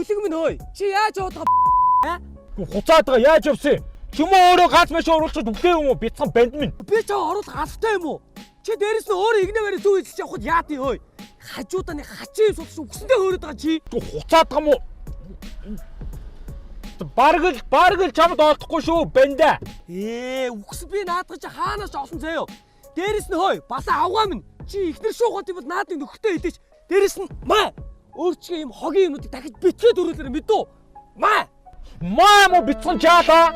Бүлэг минь хөөе. Чи яаж яваад Хуцаадгаа яаж явсан? Чимээ өөрөө гац маш оруулчихад үхтэй юм уу? Бяцхан банд минь. би ч оруулах алфтай юм уу? Чи дээрэс нь өөрөө игнэвэрээ зүү хэлж явахад яатыг хөөе. Хажуудаа хачин судалж үгсэндээ хөөрöd байгаа чи. Хуцаадгаа мó. Баргал чамд олдохгүй шүү бандаа. Үгс би наадгаж хаанаас олсон заяо. Дээрэс нь хөөе, балаа авгаа минь. Чи ихнэр шуугаад юм бол наадыг нөхөртэй хэлээч. Дээрэс нь маа. Өөрчгөө юм хогийн юмнуудыг дахиж битгээд өрөөлөөр мэдүү. Маа. Маа мо бяцхан чаалаа.